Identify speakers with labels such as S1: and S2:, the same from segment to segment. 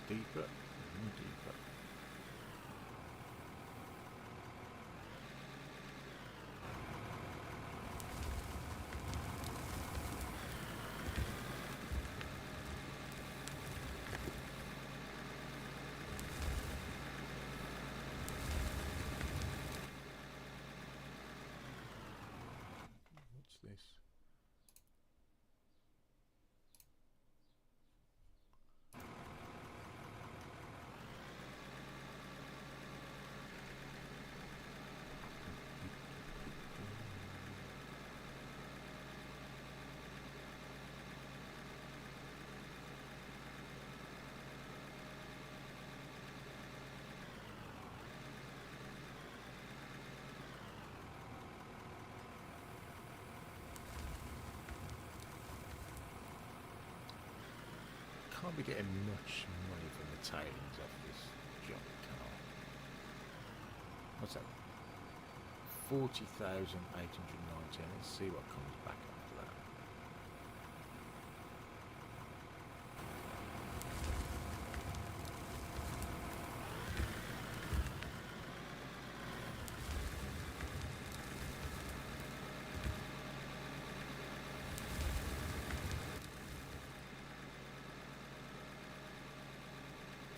S1: Deeper and deeper. What's this? Can't be getting much money from the tailings off this junk car. What's that? 40,819. Let's see what comes back after that.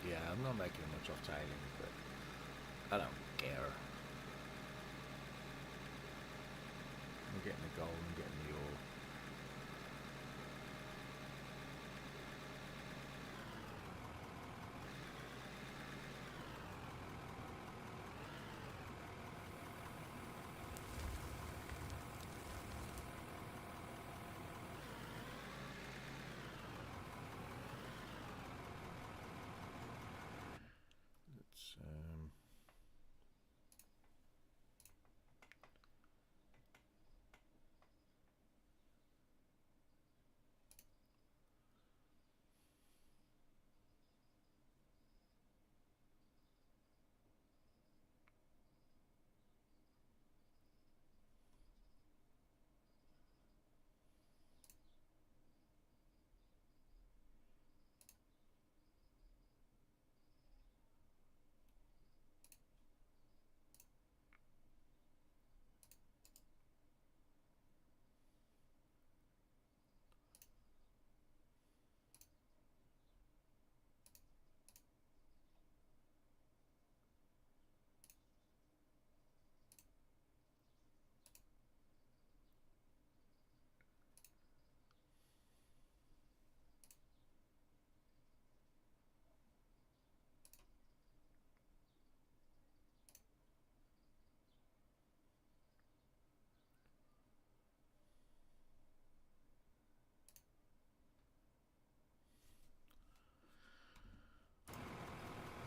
S1: Yeah, I'm not making much off tailings, but I don't care. I'm getting the gold, I'm getting the ore.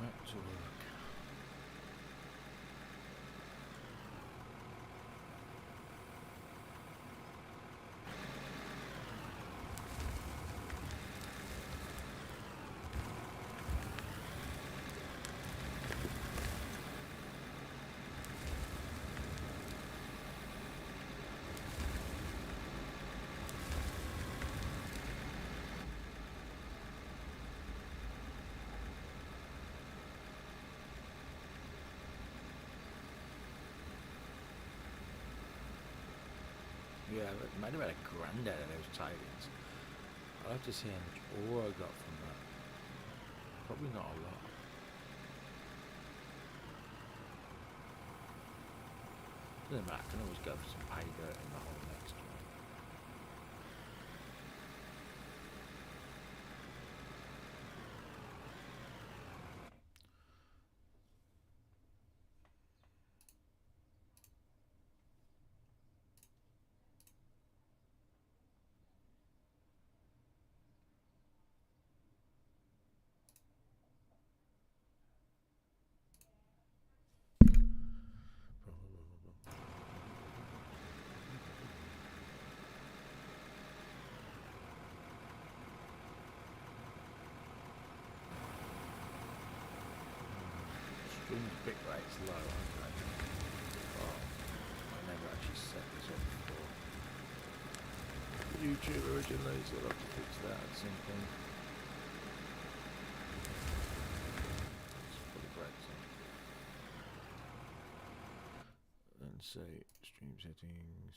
S1: Let's back to work. Yeah, I might have had a grand out of those tailings. I'll have to see how much ore I got from that. Probably not a lot. Doesn't matter, I can always go for some pay dirt in the hole next one. Stream's bit rate's low, aren't they? Oh, I never actually set this up before. YouTube originally, so I'll have to fix that at some point. and say stream settings.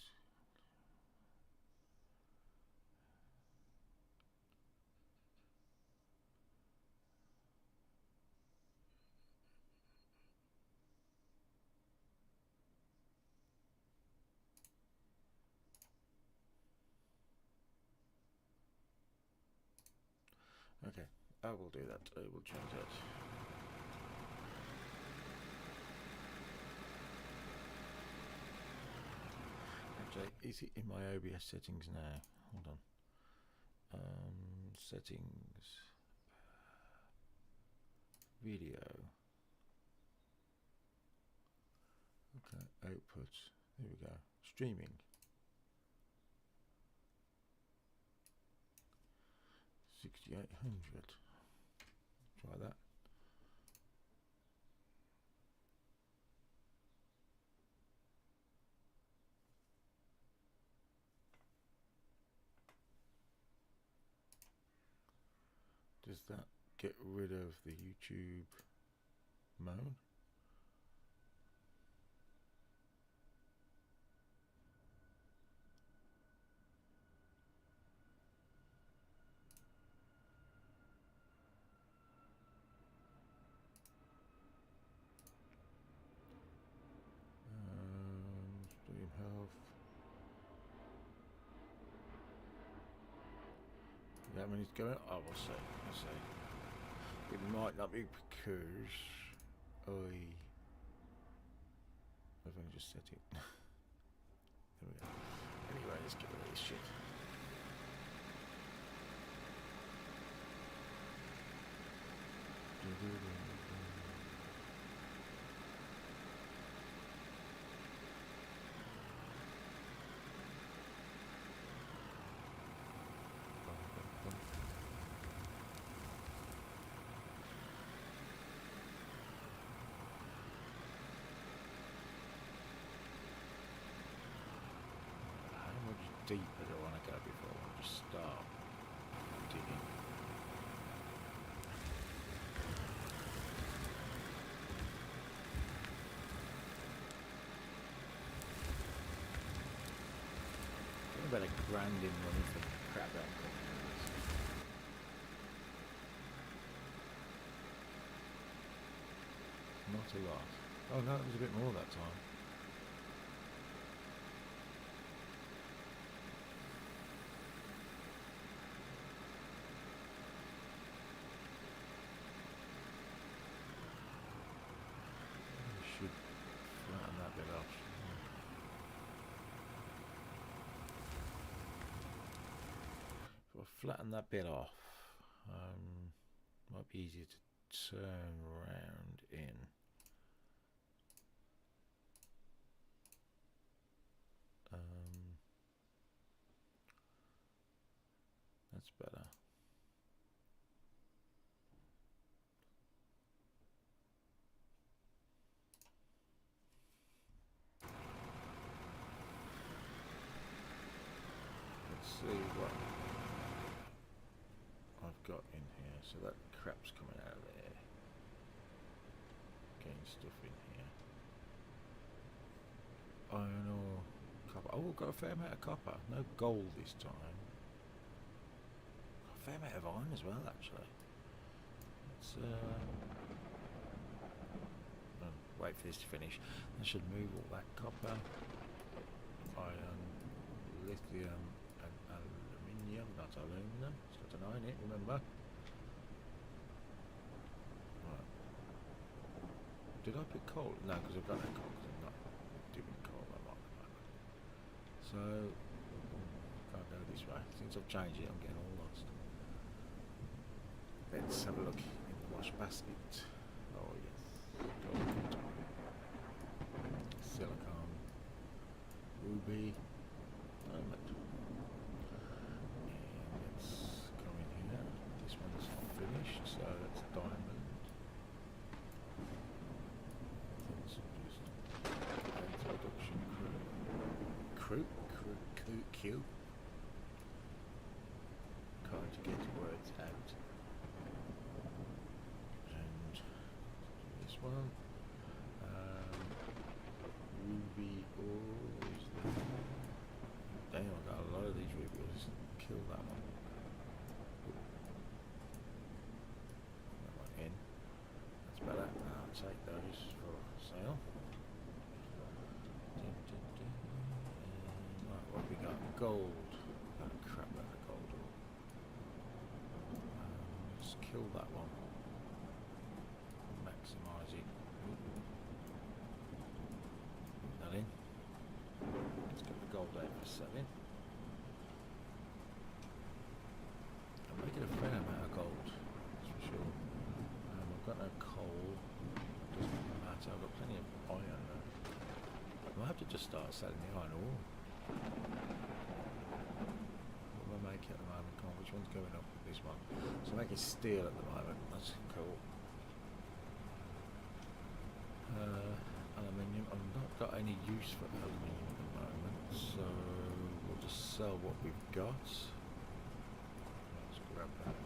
S1: Okay, I will do that. I will change that. Actually, is it in my OBS settings now? Hold on. Settings. Video. Okay, output. There we go. Streaming. 6800. Try that. Does that get rid of the YouTube moan? Stream health. Yeah, I mean it's going. Oh, we'll see. We'll see. It might not be because I've only just set it. There we go. Anyway, let's get rid of this shit. Deeper do I want to go before I want to just start digging? What about a grand in money for crap out companies? Not a lot. Oh no, it was a bit more that time. Flatten that bit off. If I flatten that bit off, might be easier to turn around in. That's better. See what I've got in here. So that crap's coming out of there. Getting stuff in here. Iron ore, copper. Oh, we've got a fair amount of copper. No gold this time. Got a fair amount of iron as well, actually. Let's wait for this to finish. I should move all that copper, iron, lithium, and aluminium, not aluminum. It's got an iron in it, remember? Right. Did I pick coal? No, because I've got no coal. I'm not doing coal a lot at the moment. So, can't go this way. Since I've changed it, I'm getting all lost. Let's have a look in the wash basket. Oh yes, gold, silicon, ruby, diamond. And let's go in here. This one's finished, so that's diamond. Let's just introduction crew. Can't get words out. And this one, ruby Damn, I got a lot of these reviews. Kill that one. That one in. That's better. I'll take those for sale. Right, what have we got? Gold. Got a crap load of gold. Let's kill that one. Maximise it. That in. Let's get the gold out for selling. I'm making a fair amount of gold, that's for sure. I've got no coal. Doesn't matter. I've got plenty of iron though. I'll have to just start selling the iron ore. What am I making at the moment? Come on, which one's going up? This one. So I'm making steel at the moment. That's cool. Aluminium. I've not got any use for aluminium at the moment, so we'll just sell what we've got. Let's grab that.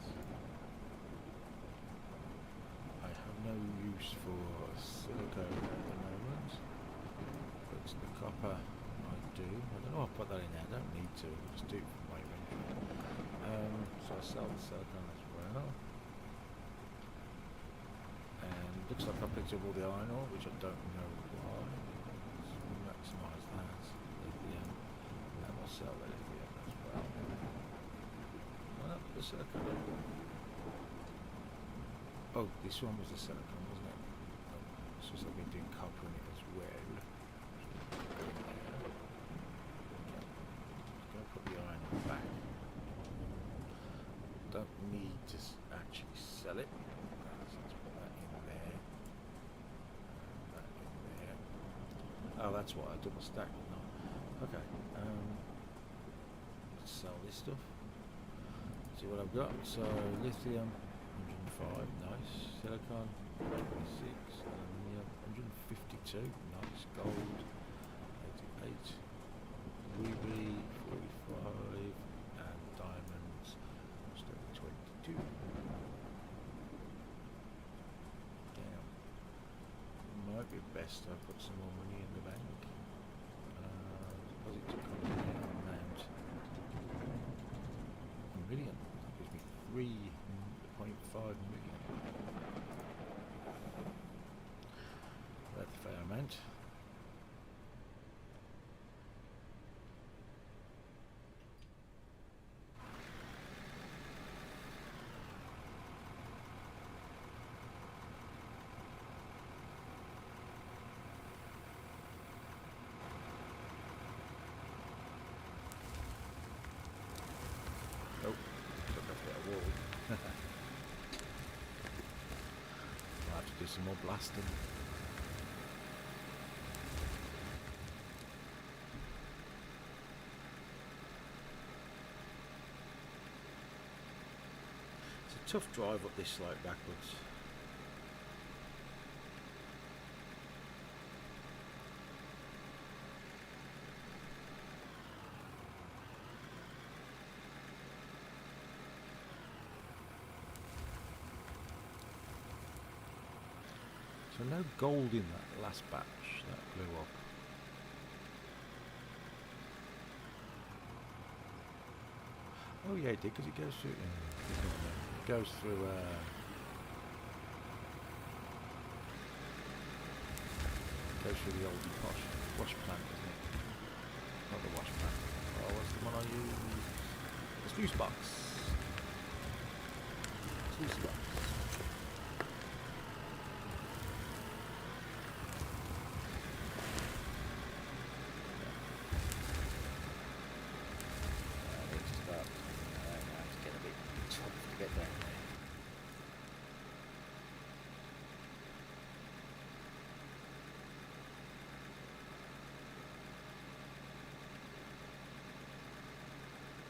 S1: I have no use for silicone at the moment, but the copper I do. I don't know if I put that in there. I don't need to. I'll just do it for my inventory. So I'll sell the silicone as well. And looks like I picked up all the iron ore, which I don't know why. Let's maximise that. Lithium. And we'll sell the lithium as well. Well, the silicone. Oh, this one was the silicone, wasn't it? Oh, it's just I've been doing copper in it as well. Just going to put the iron back. Don't need to actually sell it. So let's put that in there. That in there. Oh, that's why I double stack. No. Okay. Let's sell this stuff. See what I've got. So lithium, 105, nice. Silicon, 26. Aluminium, 152, nice. Gold, 88. Ruby, 45, and diamonds, still 22. Damn. Might be best I put some more money in the bank. Deposit to company amount. $1 million. That gives me 3.5 million. That's a fair amount. Nope, took a bit of wall. I'll have to do some more blasting. It's a tough drive up this slope backwards. So no gold in that last batch that blew up. Oh yeah, it did, because it goes through. It goes through. Goes through the old wash plant, doesn't it? Not the wash plant. Oh, what's the one I use? The fuse box. Fuse box. Get there.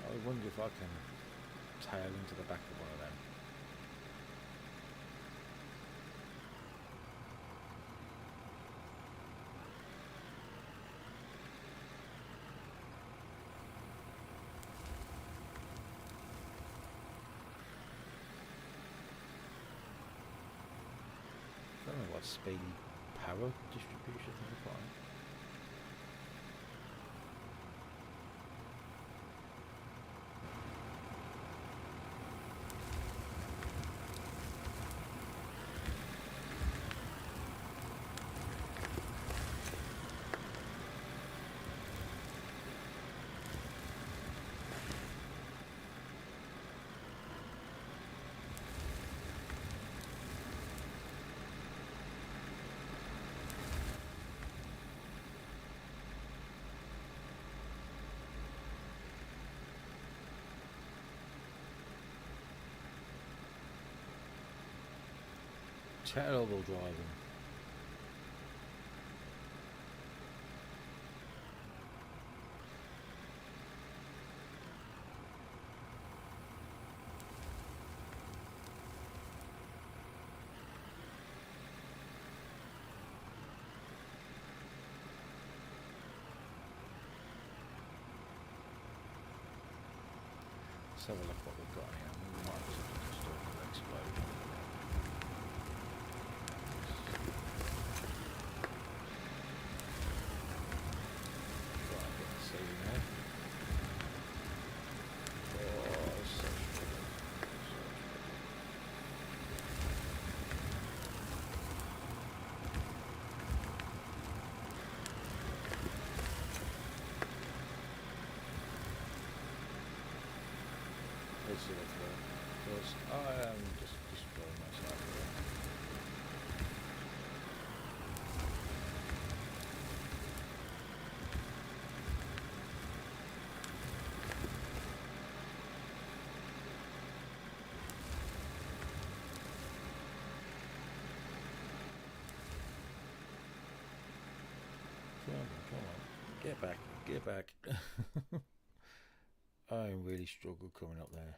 S1: I wonder if I can tail into the back of one of them. I don't know what speed power distribution is required. Terrible driving. Let's have a look what we've got here. We might have just do an explosion. Try and get the sea there. Oh, so struggling. Let's see the floor. Because I am just destroying myself here. Come on. Get back. Get back. I really struggled coming up there.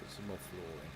S1: Get some more flooring.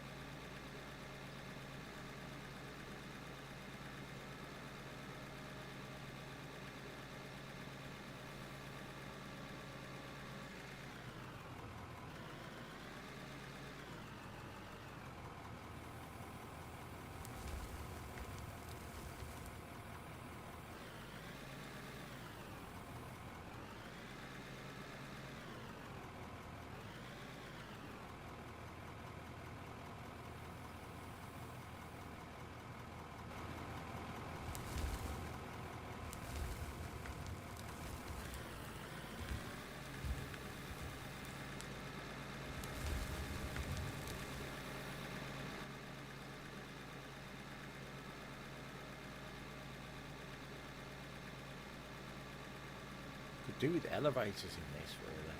S1: Could do with elevators in this, really.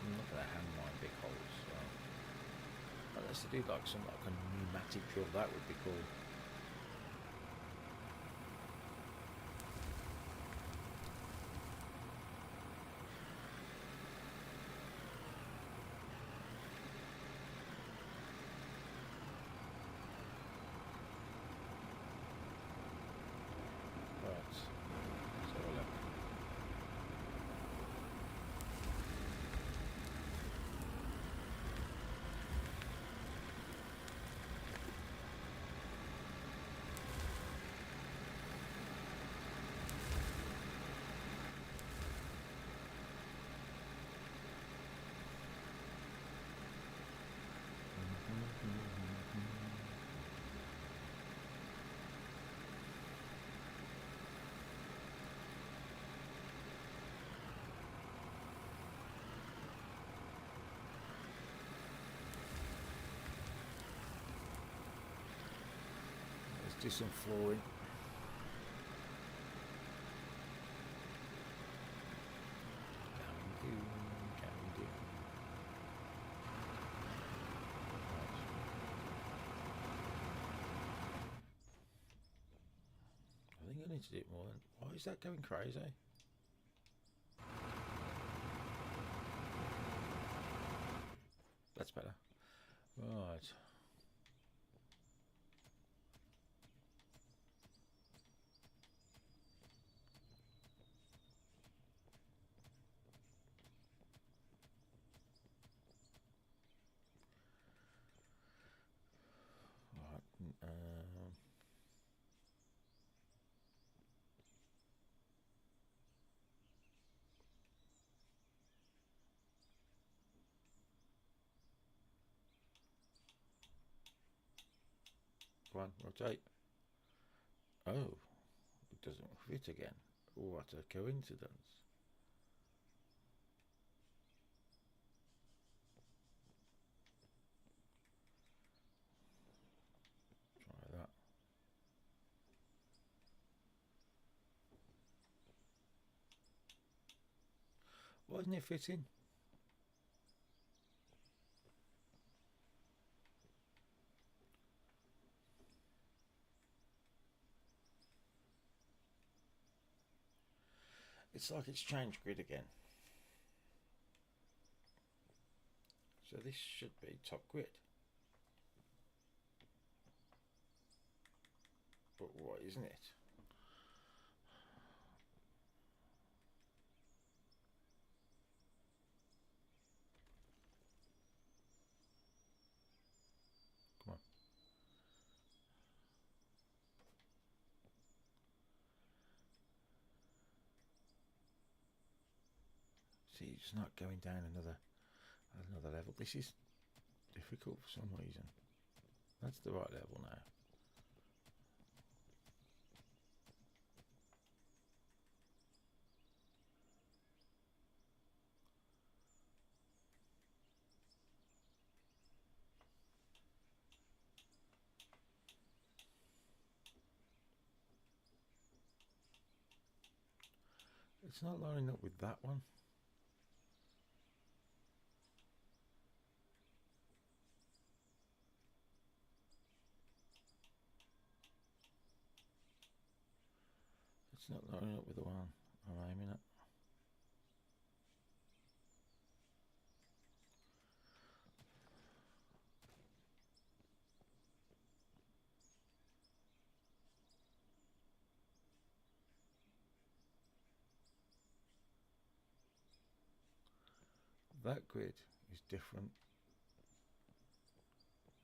S1: I'm not going to hand mine big holes. So. Unless they do like some like a pneumatic drill, that would be cool. Do some flooring. I think I need to do it more. Why is that going crazy? That's better. Right. Come on, rotate. Oh, it doesn't fit again. What a coincidence. Try that. Wasn't it fitting? It's like it's changed grid again. So this should be top grid. But what, isn't it? Come on. See, it's not going down another level. This is difficult for some reason. That's the right level now. It's not lining up with that one. It's not lining up with the one I'm aiming at. That grid is different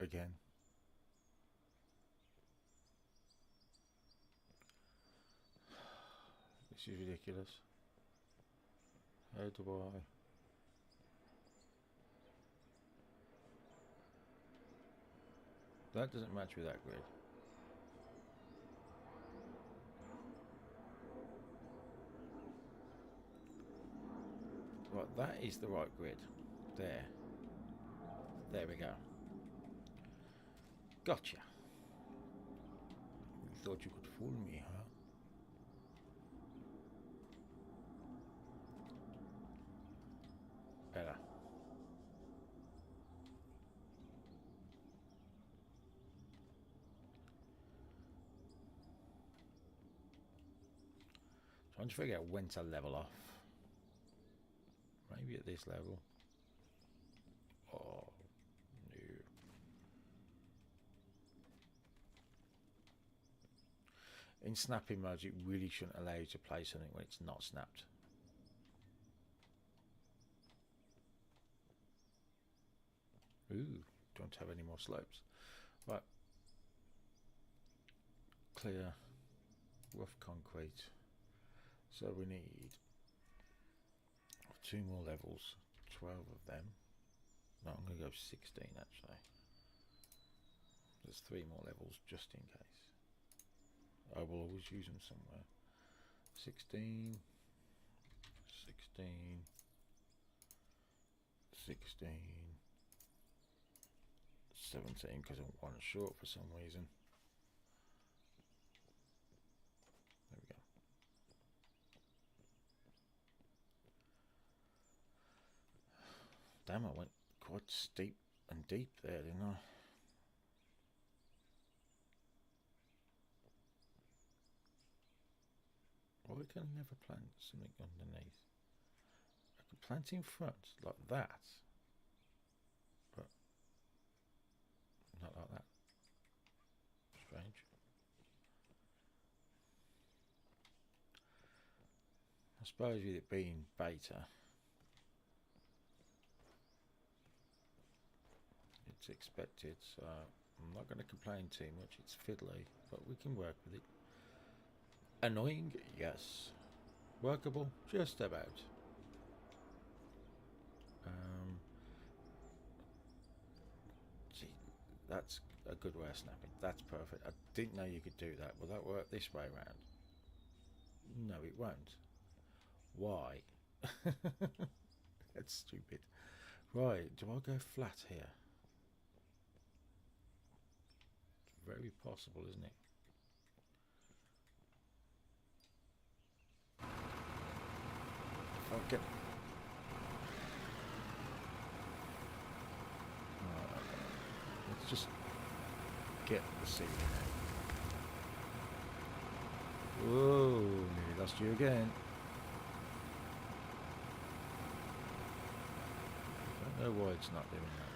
S1: again. This is ridiculous. How do I... That doesn't match with that grid. Right, that is the right grid. There. There we go. Gotcha. You thought you could fool me, huh? Better. Trying to figure out when to level off. Maybe at this level. Oh, no. In snapping modes, it really shouldn't allow you to play something when it's not snapped. Ooh, don't have any more slopes. Right. Clear, rough concrete. So we need 2 more levels, 12 of them. No, I'm going to go 16 actually. There's 3 more levels just in case. I will always use them somewhere. 16, 16, 16, 17 because I'm one short for some reason. There we go. Damn, I went quite steep and deep there, didn't I? Why can I never plant something underneath? I can plant in front like that, but not like that. Strange. I suppose with it being beta, it's expected, so I'm not going to complain too much. It's fiddly, but we can work with it. Annoying, yes. Workable, just about. See, that's a good way of snapping. That's perfect. I didn't know you could do that. Will that work this way around? No, it won't. Why? That's stupid. Right, do I go flat here? It's very possible, isn't it? If I get... let's just get the ceiling out. Whoa, nearly lost you again. I don't know why it's not doing that.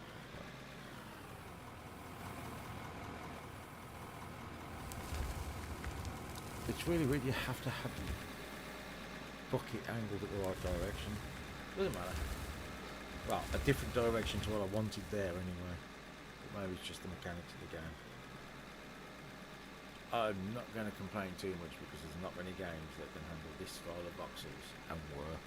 S1: It's really weird, you have to have the bucket angled at the right direction. Doesn't matter. Well, a different direction to what I wanted there anyway. But maybe it's just the mechanics of the game. I'm not going to complain too much because there's not many games that can handle this style of voxels and work.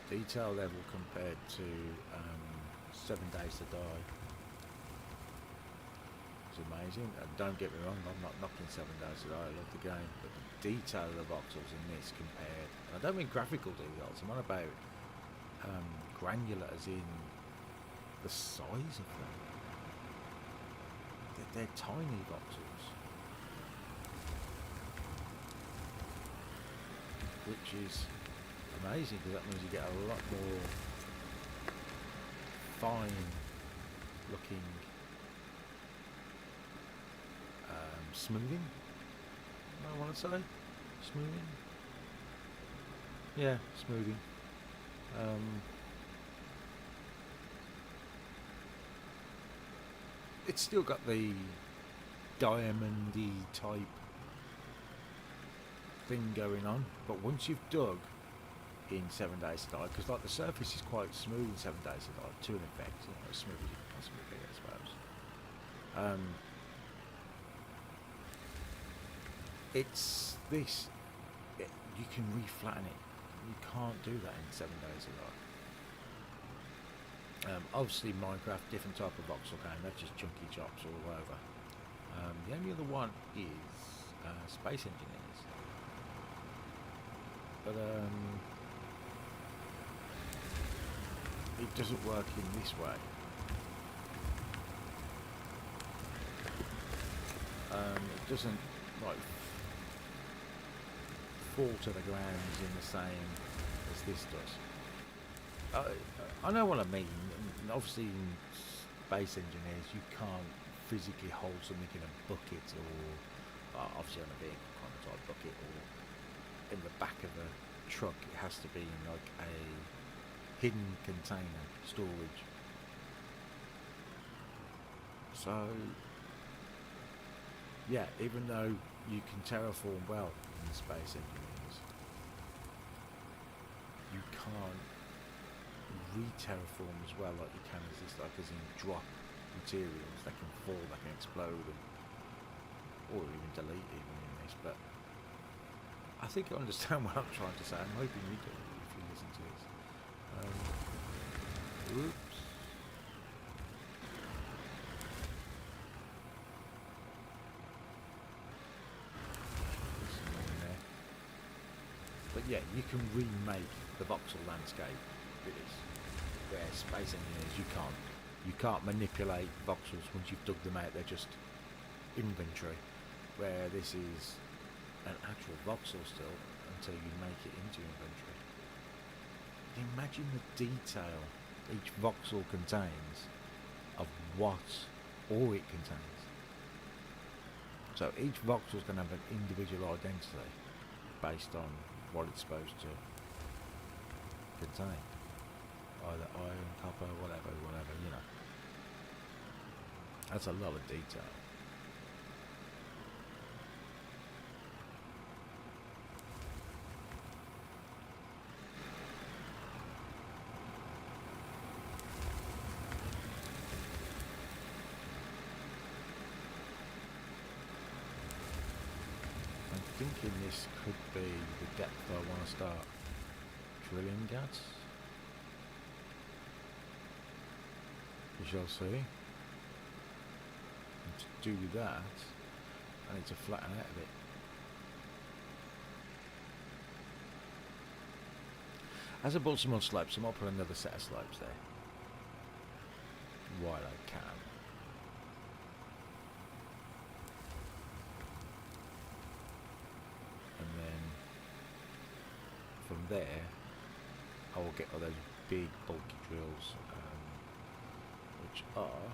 S1: The detail level compared to 7 Days to Die is amazing. And don't get me wrong, I'm not knocking 7 Days to Die, I love the game, but the detail of the voxels in this compared, and I don't mean graphical details, I'm on about granular as in the size of them. They're tiny voxels, which is amazing because that means you get a lot more fine looking smoothing. I want to say smoothing. Yeah, smoothing. It's still got the diamondy type thing going on, but once you've dug in 7 Days to Die, because like the surface is quite smooth in 7 Days to Die to an effect, you know, as smooth as you can possibly be, I suppose. It's this, you can reflatten it. You can't do that in 7 Days to Die. Obviously Minecraft, different type of voxel game, that's just chunky chops all over. The only other one is Space Engineers. But it doesn't work in this way. It doesn't like fall to the ground in the same as this does. I know what I mean. Obviously in Space Engineers you can't physically hold something in a bucket or obviously on a vehicle kind of type bucket or in the back of a truck. It has to be in like a hidden container storage. So yeah, even though you can terraform well in Space Engineers, you can't re-terraform as well like you can as this, like as in drop materials that can fall, that can explode, or even delete even in this. But I think you understand what I'm trying to say. I'm hoping you do if you listen to this. Oops. But yeah, you can remake the voxel landscape with this. Where Space Engineers you can't manipulate voxels once you've dug them out. They're just inventory. Where this is an actual voxel still until you make it into inventory. Imagine the detail each voxel contains of what ore it contains. So each voxel is going to have an individual identity based on what it's supposed to contain. Either iron, copper, whatever, you know. That's a lot of detail. I'm thinking this could be the depth I want to start drilling at. We shall see. And to do that, I need to flatten out a bit. As I built some more slopes, I might put another set of slopes there while I can. And then from there, I will get all those big bulky drills, which are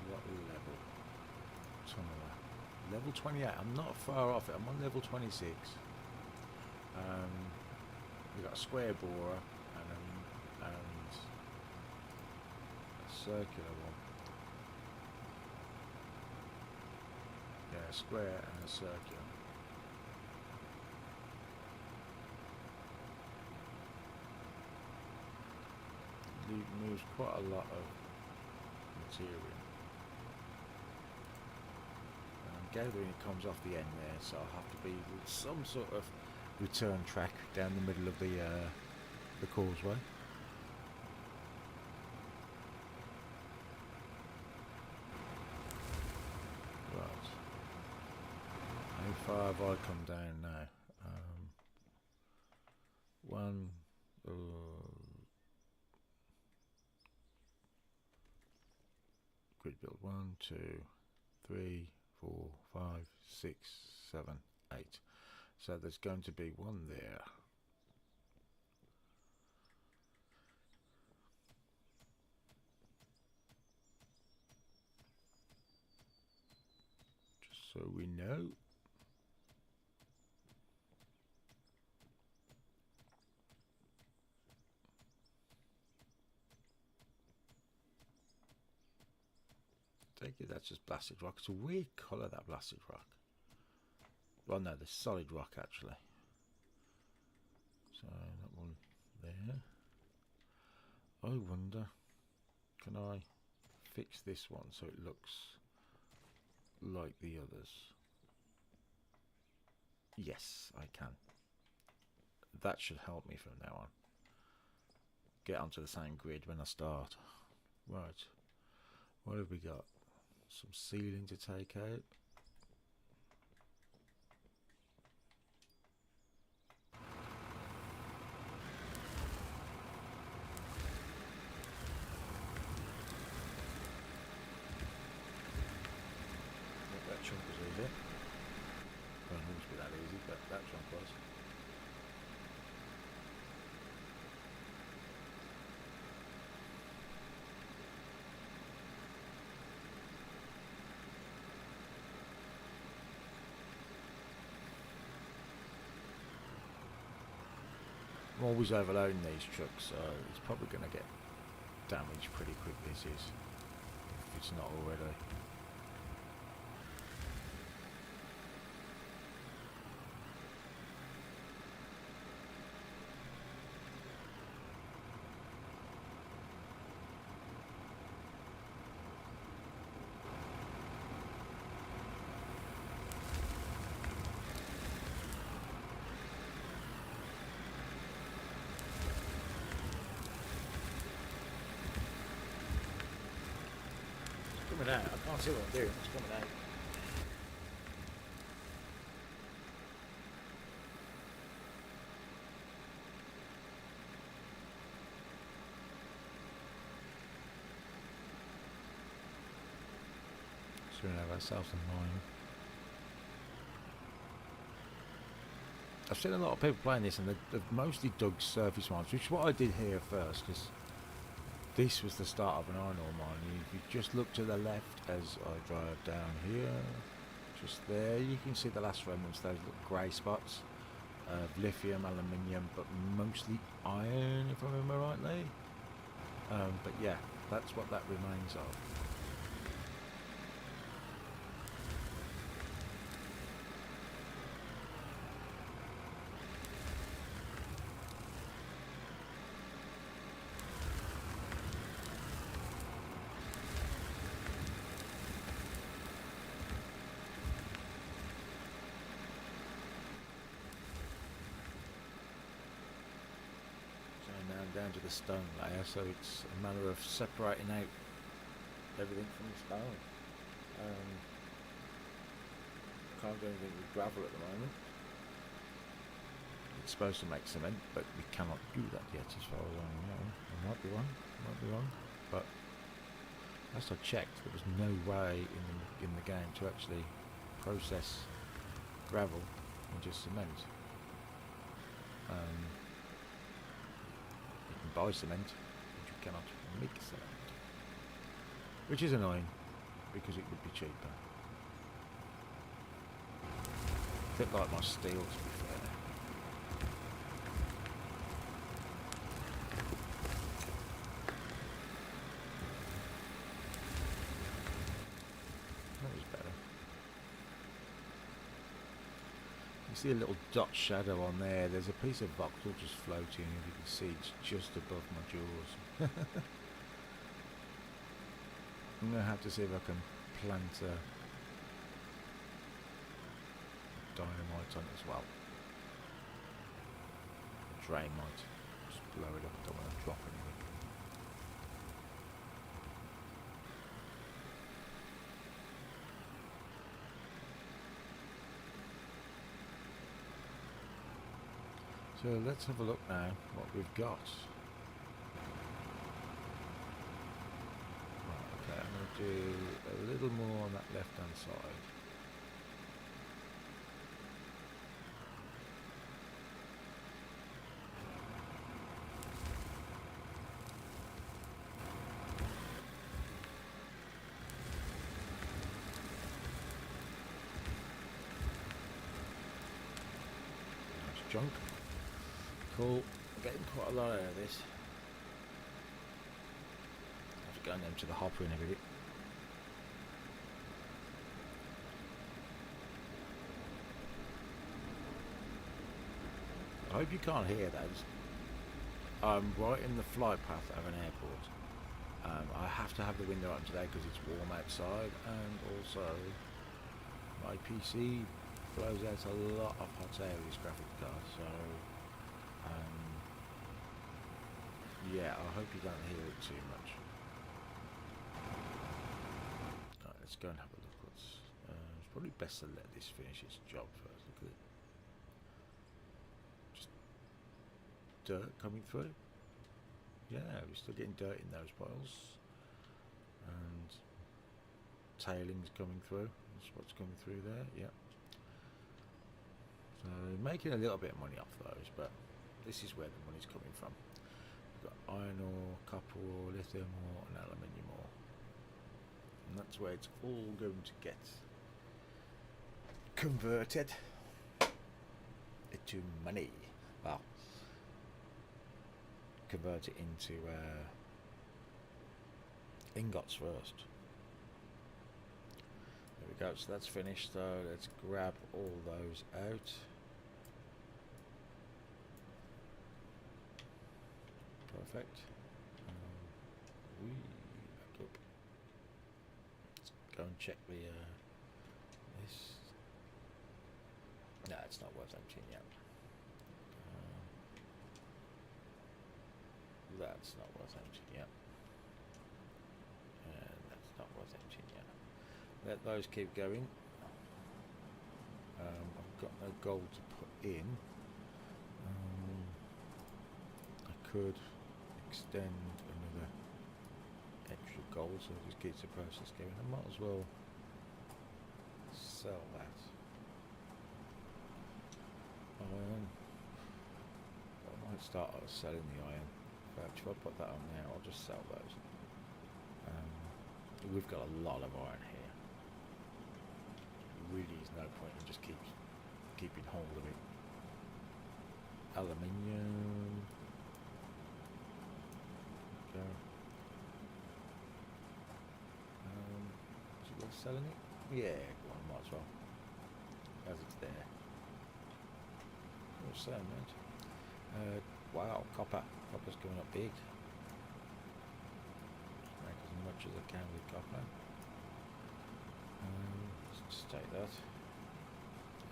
S1: what level? Level 28. I'm not far off it. I'm on level 26. We've got a square borer and a circular one. Yeah, a square and a circular. It moves quite a lot of material. And I'm gathering it comes off the end there, so I'll have to be with some sort of return track down the middle of the causeway. Right. How far have I come down now? Grid build 1, 2, 3, 4, 5, 6, 7, 8. So there's going to be one there. Just so we know. Take it, that's just blasted rock. It's a weird colour, that blasted rock. Well, no, the solid rock actually. So that one there. I wonder, can I fix this one so it looks like the others? Yes, I can. That should help me from now on. Get onto the same grid when I start. Right. What have we got? Some ceiling to take out. That chunk was easy. Well, it won't be that easy, but that chunk was. I'm always overloading these trucks, so it's probably going to get damaged pretty quick, this is, if it's not already. Coming out. I can't see what I'm doing. It's coming out. So we have ourselves a mine. I've seen a lot of people playing this, and they've mostly dug surface mines, which is what I did here first, because this was the start of an iron ore mine. If you just look to the left as I drive down here, just there, you can see the last remnants, those little grey spots of lithium, aluminium, but mostly iron, if I remember rightly. But yeah, that's what that remains of. down to the stone layer, so it's a matter of separating out everything from the stone. Can't do anything with gravel at the moment. It's supposed to make cement, but we cannot do that yet as far as I know. I might be wrong, but last I checked there was no way in the game to actually process gravel into cement. You can buy cement, but you cannot make cement, which is annoying because it would be cheaper. A bit like my steel, to be fair. That was better. You see a little dot shadow on there. There's a piece of voxel just floating, and you can see it's just above my jaws. I'm going to have to see if I can plant a dynamite on it as well. Drain might just blow it up. I don't want to drop anything. So let's have a look now what we've got. Right, okay, I'm going to do a little more on that left hand side. Nice junk. Cool. I'm getting quite a lot out of this. I have to go and empty the hopper in everything. I hope you can't hear that. I'm right in the flight path of an airport. I have to have the window open today because it's warm outside, and also my PC blows out a lot of hot air with this graphics card, so yeah, I hope you don't hear it too much. Right, let's go and have a look. It's probably best to let this finish its job first. Look at it. Just dirt coming through. Yeah, we're still getting dirt in those piles. And tailings coming through. That's what's coming through there, yeah. So making a little bit of money off those, but this is where the money's coming from. We've got iron ore, copper ore, lithium ore and aluminium ore. And that's where it's all going to get converted into money. Well, convert it into ingots first. There we go, so that's finished. So let's grab all those out. Perfect. Back up. Let's go and check the this. No, it's not worth emptying yet. That's not worth emptying yet. And that's not worth emptying yet. Let those keep going. I've got no gold to put in. I could extend another extra gold so it just keeps the process going. I might as well sell that. I might start selling the iron. If I put that on there, I'll just sell those. We've got a lot of iron here. There really is no point in just keeping hold of it. Aluminium. Go. Is it worth selling it? Yeah, go on, might as well. As it's there. What's that, mate? Wow, copper. Copper's going up big. Just make as much as I can with copper. Let's just take that.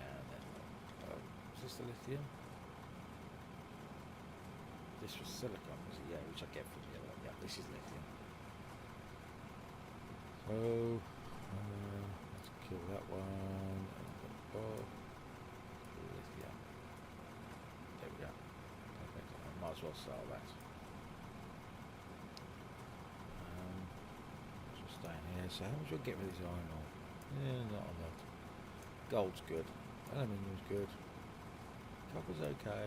S1: And then, is this the lithium? This was silicon, was it? Yeah, which I get from the other one. Yeah, this is lithium. So let's kill that one and then lithium. There we go. Perfect. I might as well sell that. Just staying here. So how much will I get with this iron ore? Yeah, not a lot. Gold's good. Aluminium's good. Copper's okay.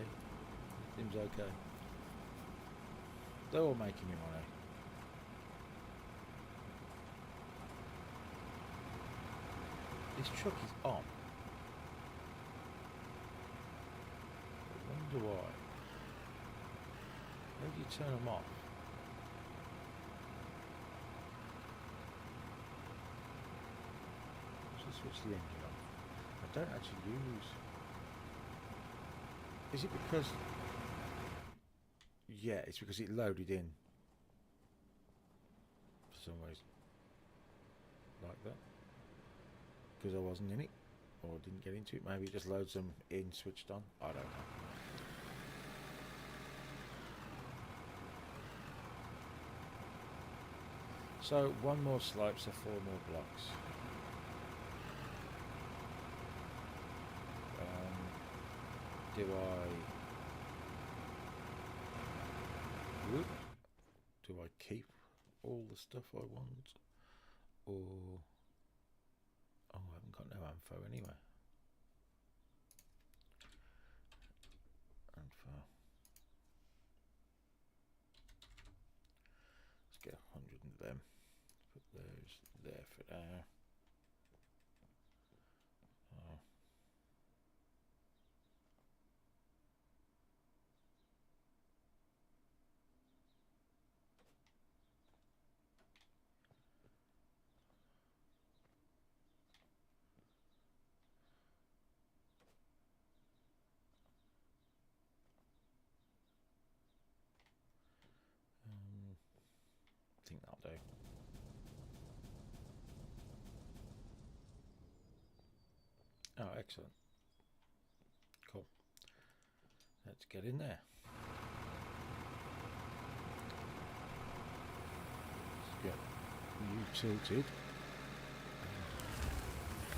S1: Lithium's okay. They're all making me money. This truck is on. I wonder why. How do you turn them off? Let's switch the engine off. I don't actually use... Is it because... Yeah, it's because it loaded in. For some reason. Like that. Because I wasn't in it. Or didn't get into it. Maybe it just loads them in, switched on. I don't know. So, one more slope, so 4 more blocks. Do I keep all the stuff I want, or I haven't got no info anyway. Info. Let's get 100 of them. Put those there for now. I think that'll do. Oh, excellent. Cool. Let's get in there. Let's get you tilted.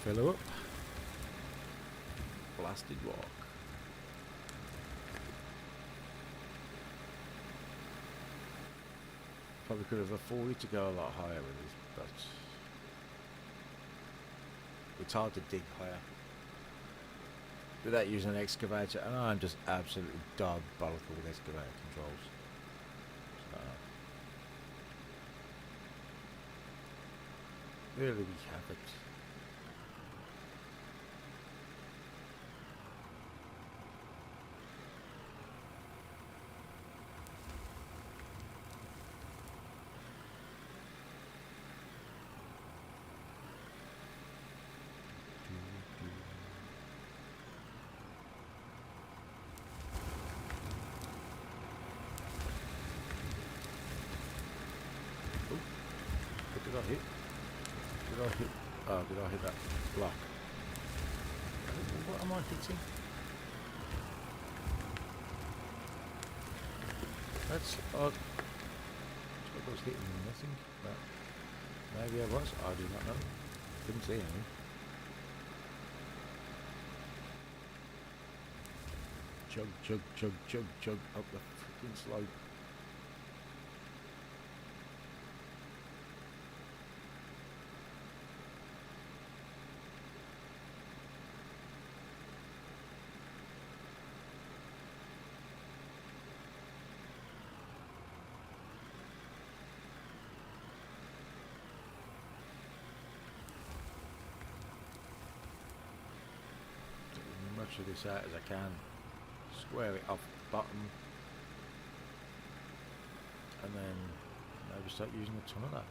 S1: Fill her up. Blasted walk. Probably could have afforded to go a lot higher with this, but it's hard to dig higher without using an excavator, and I'm just absolutely diabolical with excavator controls. So, really, we have it. Did I hit? Did I hit? Oh, did I hit that block? What am I hitting? That's odd. I was hitting nothing, but maybe I was. I do not know. Couldn't see anything. Chug, chug, chug, chug, chug up the freaking slope. Much of this out as I can, square it off the bottom, and then maybe start using a ton of that.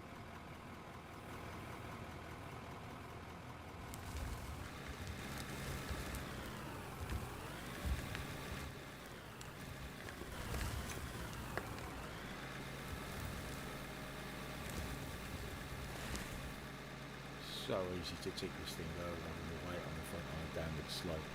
S1: So easy to take this thing over and the weight on the front on a downward slope.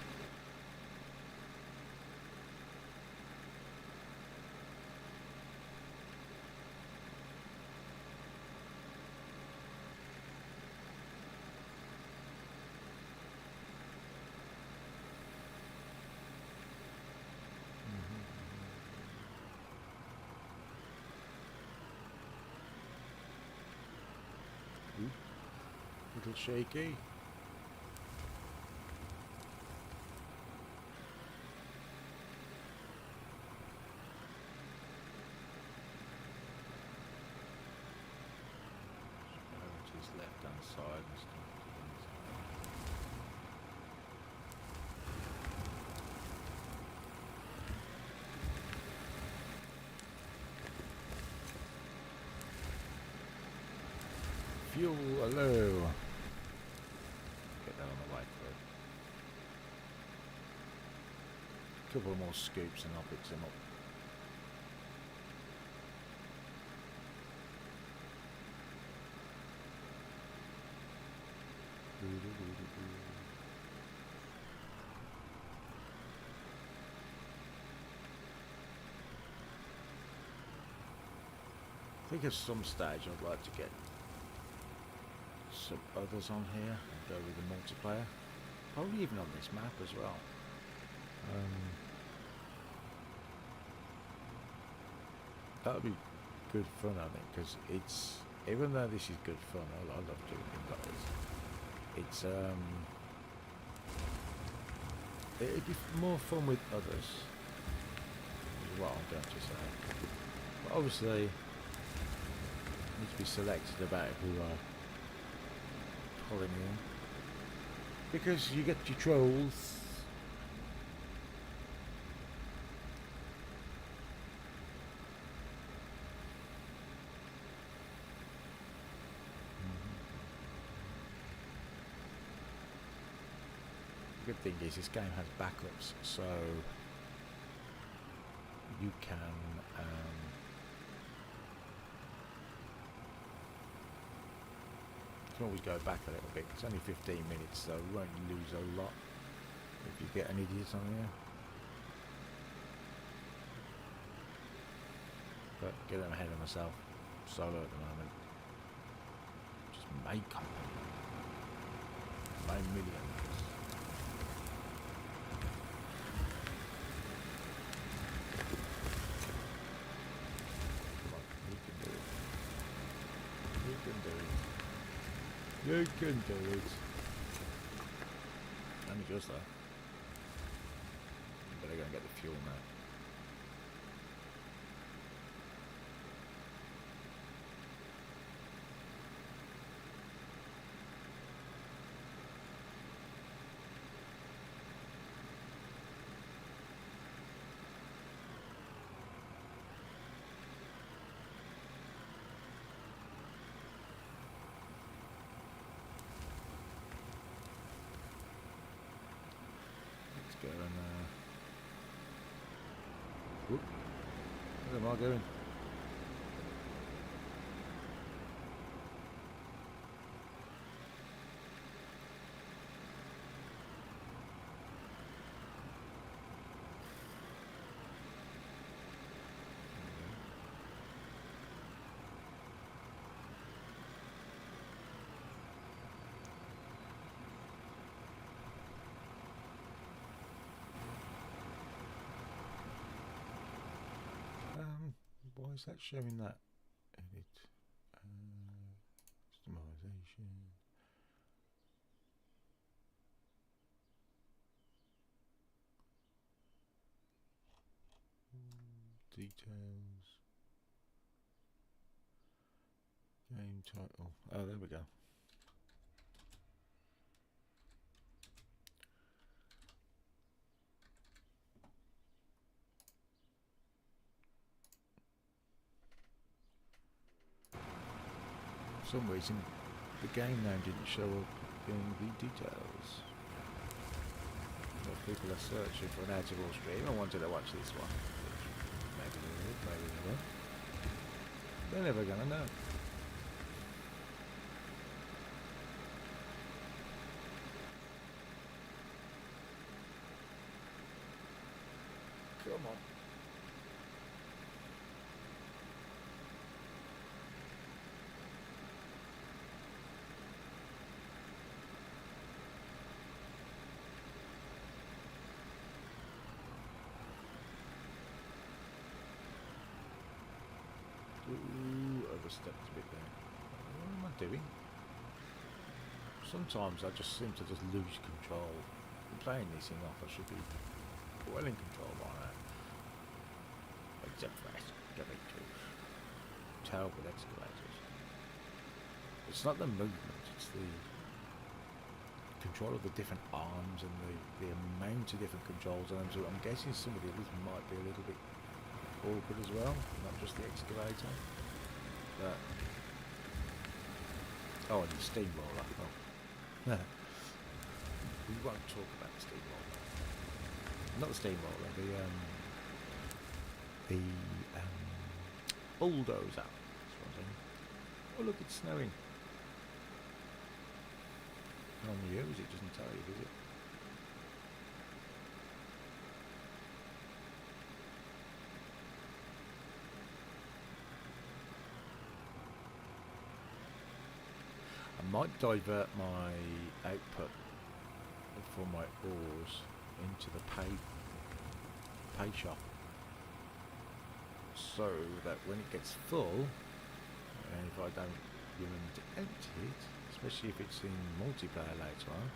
S1: little shaky. Left hand side and stuff. Fuel, hello. Get that on the way through. A couple more scoops and I'll pick them up. I think at some stage I'd like to get some others on here and go with the multiplayer. Probably even on this map as well. That would be good fun, I think, because it's, even though this is good fun, I love doing things like this. It's it'd be more fun with others, is what I'm going to say. But obviously, you need to be selected about who are pulling in, because you get your trolls. The good thing is this game has backups, so you can always go back a little bit. It's only 15 minutes, so you won't lose a lot if you get an idiot on here. But getting ahead of myself, solo at the moment. Just make company, make millions. You can do it. Only just though. Better go and get the fuel now. Go and whoop. Where am I going? Why is that showing that? Edit. Customization. Details. Game title. Oh, there we go. For some reason the game name didn't show up in the details. But people are searching for an editable stream. I wanted to watch this one. Maybe they will, maybe they won't. They're never gonna know. Come on. Ooh, overstepped a bit there. What am I doing? sometimes I just seem to just lose control. I'm playing this thing off, I should be well in control by now. Except for excavators. Terrible excavators. It's not the movement, it's the control of the different arms and the amount of different controls on them. So I'm guessing some of the others might be a little bit awkward as well, not just the excavator. But oh, and the steamroller. Oh. We won't talk about the steamroller. Not the steamroller. The bulldozer. That's what I'm saying. Oh look, it's snowing. On the news, it doesn't tell you, does it? I might divert my output for my ores into the pay shop, so that when it gets full, and if I don't remember to empty it, especially if it's in multiplayer later on,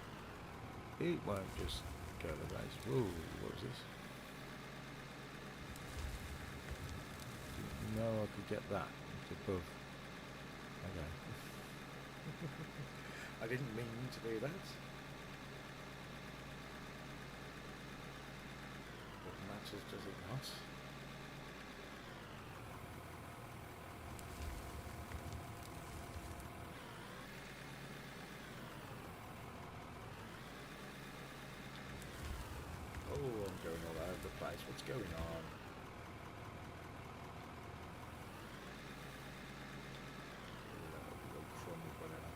S1: it won't just go to the race. Whoa, what was this? Didn't know I could get that. It's above. Okay. I didn't mean to do that. What matters does it not? Oh, I'm going all over the place. What's going on? Little crummy, whatever.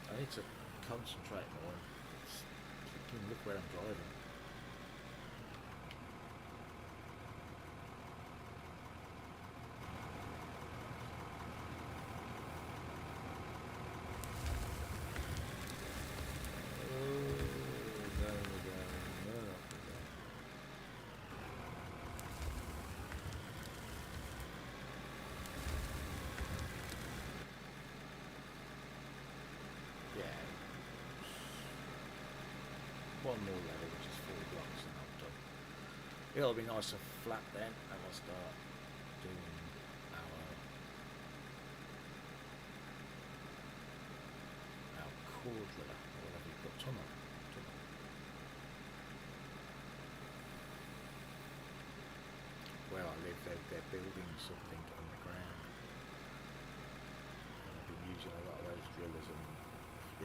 S1: I need to concentrate more. Look where I'm driving. One more level, which is 4 blocks, and I'm done. It'll be nice and flat then, and I'll start doing our core driller, or whatever you've got, tunnel. Where I live, they're building something underground, and I've been using a lot of those drillers, and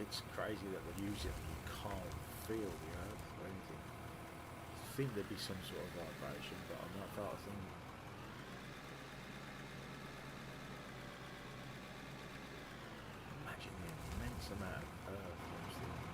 S1: it's crazy that they use it and you can't feel the earth or anything. I think there'd be some sort of vibration, but I'm not that thing. Imagine the immense amount of earth comes through.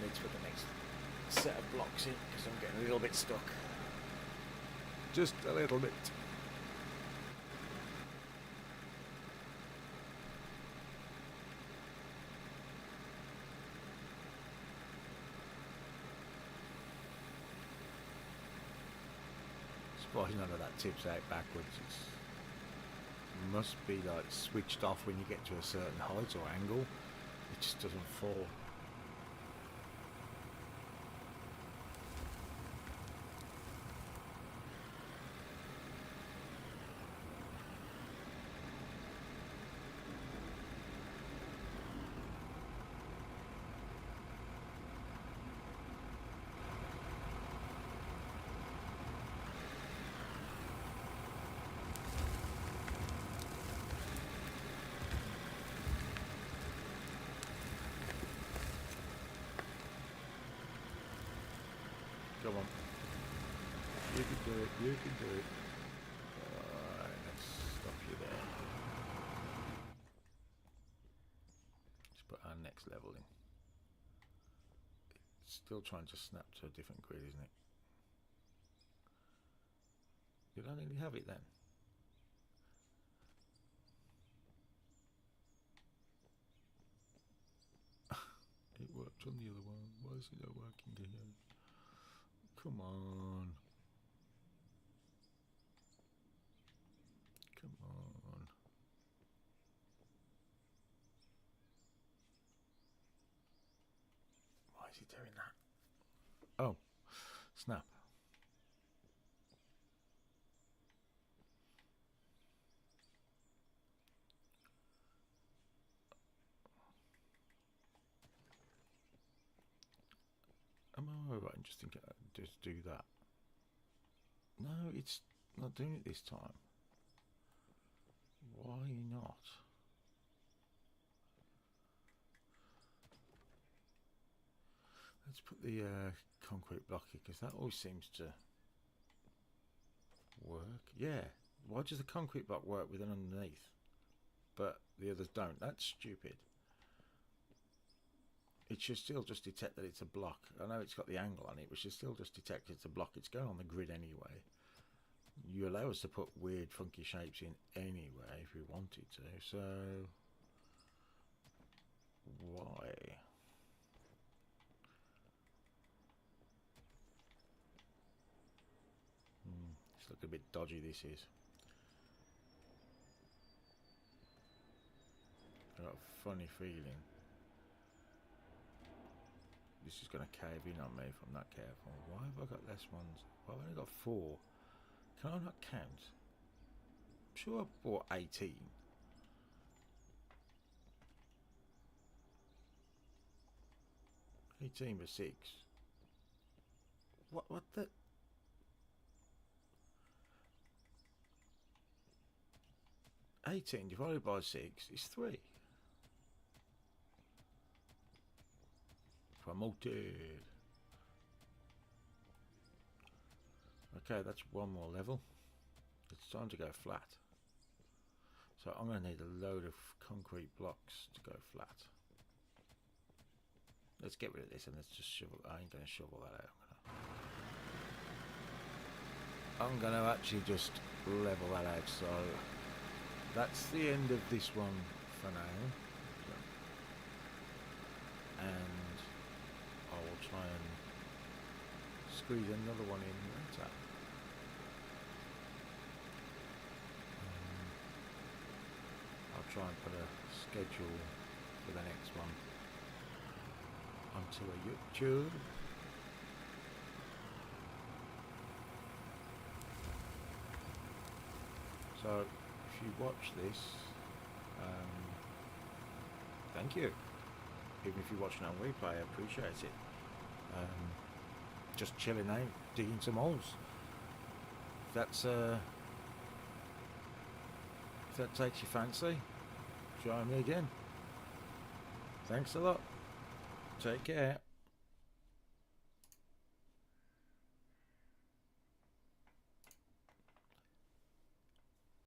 S1: To put the next set of blocks in because I'm getting a little bit stuck. Just a little bit. Surprised none of that tips out backwards. It must be like switched off when you get to a certain height or angle. It just doesn't fall. You can do it. You can do it. Alright, let's stop you there. Let's put our next level in. It's still trying to snap to a different grid, isn't it? Did I nearly have it then? It worked on the other one. Why is it not working here? Come on. Come on. Why is he doing that? Oh, snap. Am I right in just thinking just do that? No, it's not doing it this time. Why not? Let's put the concrete block here, because that always seems to work. Yeah. Why does the concrete block work with an underneath, but the others don't? That's stupid. It should still just detect that it's a block. I know it's got the angle on it, but it should still just detect it's a block. It's going on the grid anyway. You allow us to put weird, funky shapes in anyway if we wanted to. So why? It's looking a bit dodgy. This is. I've got a funny feeling this is going to cave in on me if I'm not careful. Why have I got less ones? Well, I've only got 4. Can I not count? I'm sure I bought 18. But 6. What the? 18 divided by 6 is 3. Promoted. Okay, that's one more level. It's time to go flat. So I'm going to need a load of concrete blocks to go flat. Let's get rid of this and let's just shovel. I ain't going to shovel that out. I'm going to actually just level that out. So that's the end of this one for now. And I will try and squeeze another one in later. I'll try and put a schedule for the next one onto a YouTube. So if you watch this, thank you. Even if you're watching on replay, I appreciate it. Just chilling out, digging some holes. If that's if that takes your fancy, join me again. Thanks a lot. Take care.